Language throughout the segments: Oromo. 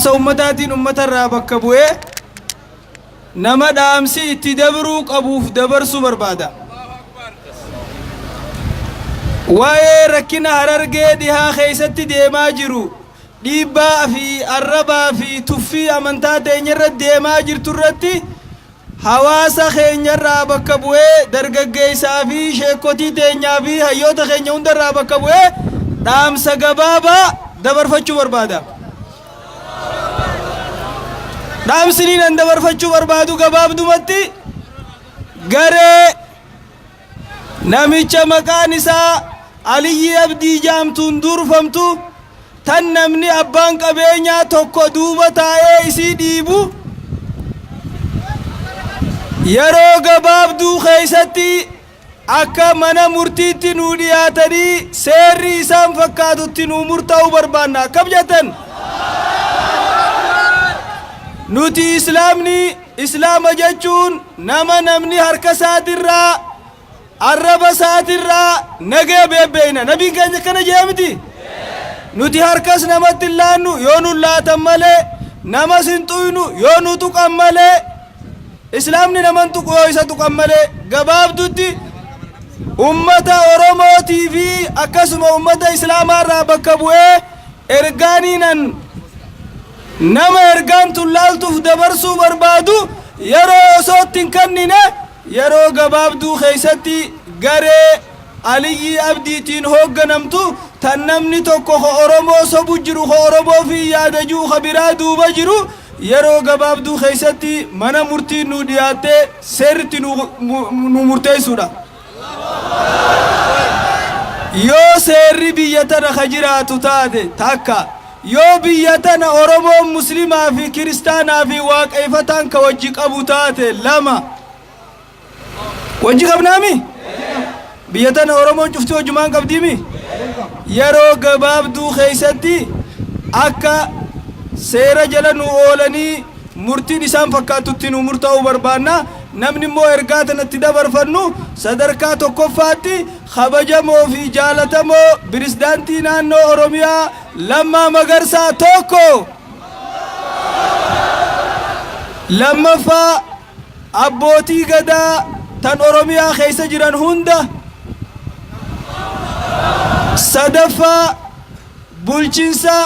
dhaamsa ummataatiin ummatarraa bakka bu'ee nama dhaamsi itti dabruu qabuuf dabarsuu barbaada. waa'ee rakkina Harargee dhihaa keessatti deemaa jiru dhiibbaa fi arrabaa fi tuffii amantaa teenyarra deemaa jirtu irratti hawaasa keenyarraa bakka bu'ee dargaggeessaa fi sheekotii teenyaa fi hayyoota keenya hundarraa bakka bu'ee dhaamsa gabaabaa dabarfachuu barbaada. dhaamsiniin an dabarfachuu barbaadu gabaabdumatti garee namicha maqaan isaa Aliyyi Abdii jaamtuun durfamtu tan namni abbaan qabeenyaa tokko duuba taa'ee isii dhiibu yeroo gabaabduu keessatti akka mana murtiitti nuu dhiyaatanii seerri isaan fakkaatutti nuu murtaa'uu barbaanna. akkam jettan? nuti islaama jechuun nama namni harka isaatirraa arraba isaatirraa nagee beebbeeyna. nabiin keenya kana jee miti? nuti harkas namatti hin laannu yoo nu laatan malee, namas hin xuynu yoo nu tuqan malee, islaamni naman tuqu yoo isa tuqan malee. gabaabdutti ummata Oromootii fi akkasuma ummata islaamaarraa bakka bu'ee ergaaniinan nama ergaan tun laaltuuf dabarsuu barbaadu yeroo osootti hin kennine yeroo gabaabduu keessatti garee Aliyyi Abdiitiin hoogganamtu tan namni tokko ko Oromoo sobu jiru, ko Oromoo fi yaadajuu ko biraa duuba jiru yeroo gabaabduu keessatti mana murtii nu dhiyaattee seerritti nu murteessuudha. yoo seerri biyya tana ka jiraatu taate takka, yoo biyya tana Oromoon muslimaa fi kiristaanaa fi waaqeffataan ka wajji qabu taate lama. wajji qabnaami? biyya tana Oromoon cufti wajjumaan qabdiimi? yeroo gabaabduu keessatti akka seera jala nu oolanii murtiin isaan fakkaatutti nu murtaa'uu barbaanna. namni immoo ergaa tanatti dabarfannu sadarkaa tokkoffaatti kabajamoo fi jaalatamoo pirezidaantii naannoo Oromiyaa Lammaa Magarsaa tokko, lammaffaa abbootii gadaa tan Oromiyaa keessa jiran hunda, sadaffaa bulchiinsa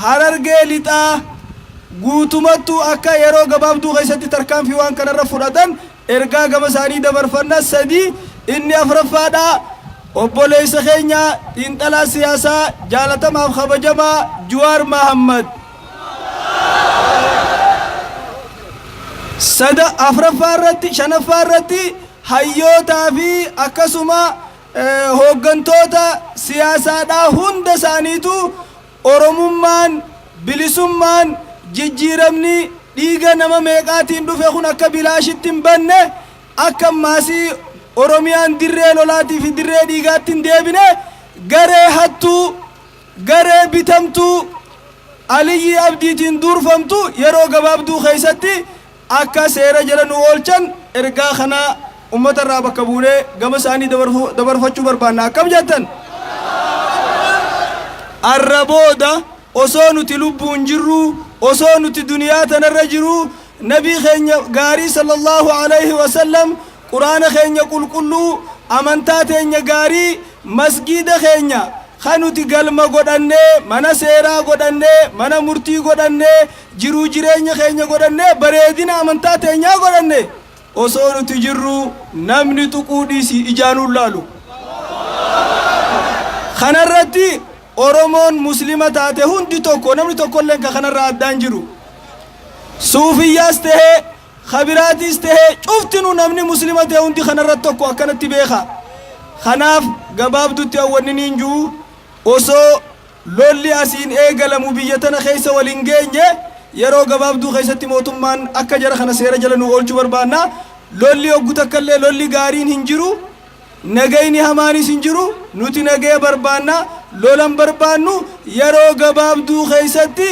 Harargee lixaa guutumattuu akka yeroo gabaabduu keessatti tarkaanfii waan kanarra fudhatan ergaa gama isaanii dabarfanna. sadii inni afuraffaadha obboleessa keenya xiinxalaa siyaasaa jaalatamaaf kabajamaa Jawaar Mohammad. shanaffaa irratti hayyootaa fi akkasuma hooggantoota siyaasaadhaa hunda isaaniitu Oromummaan, bilisummaan, jijjiiramni dhiiga nama meeqaatiin dhufe kun akka bilaashitti hin banne, akka maasii Oromiyaan dirree lolaatii fi dirree dhiigaatti hin deebine garee hattuu, garee bitamtuu Aliyyi Abdiitiin durfamtu yeroo gabaabduu keessatti akka seera jala nu oolchan ergaa kana ummatarraa bakka buunee gama isaanii dabarfachuu barbaanna. akkam jettan? arrabooda osoo nuti lubbuun jirru, osoo nuti duniyaa tanarra jiru nabii keenya gaarii sallallahu alaihi wasallam quraana keenya qulqulluu amantaa teenya gaarii masgiida keenya kan nuti galma godhannee mana seeraa godhannee mana murtii godhannee jiruu jireenya keenya godhannee bareedina amantaa teenyaa godhannee osoo nuti jirru namni tuquu dhiisi ijaanuun laalu. kanarratti Oromoon muslima taate hundi tokko namni tokkolleen ka kanarraa addaan jiru, suufiyyaas tahee khabiraatiis tahee cuftinu namni muslima ta'e hundi kanarratti tokko akkanatti beeka. kanaaf gabaabdutti awwanniniin juu osoo lolli asiin eegalamu biyya tana keessa waliin geenye yeroo gabaabduu keessatti mootummaan akka jara kana seera jala nu oolchuu barbaanna. lolli hoggu takkallee lolli gaariin hin jiru, nagayni hamaanis hin jiru. nuti nagee barbaanna, lolan barbaannu yeroo gabaabduu keessatti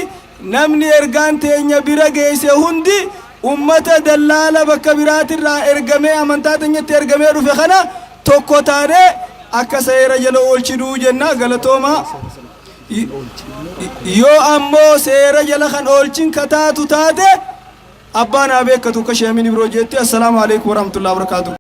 namni ergaan teenya bira geesse hundi ummata dallaala bakka biraatirraa ergamee amantaa teenyatti ergamee dhufe kana tokko taanee akka seera jala oolchinuu jenna. galatooma. yoo ammoo seera jala kan oolchin kataatu taate abbaan abeekatu ka sheemin biroo jetti. Assalaamu alaikum warahmatullahi wabarakatuh.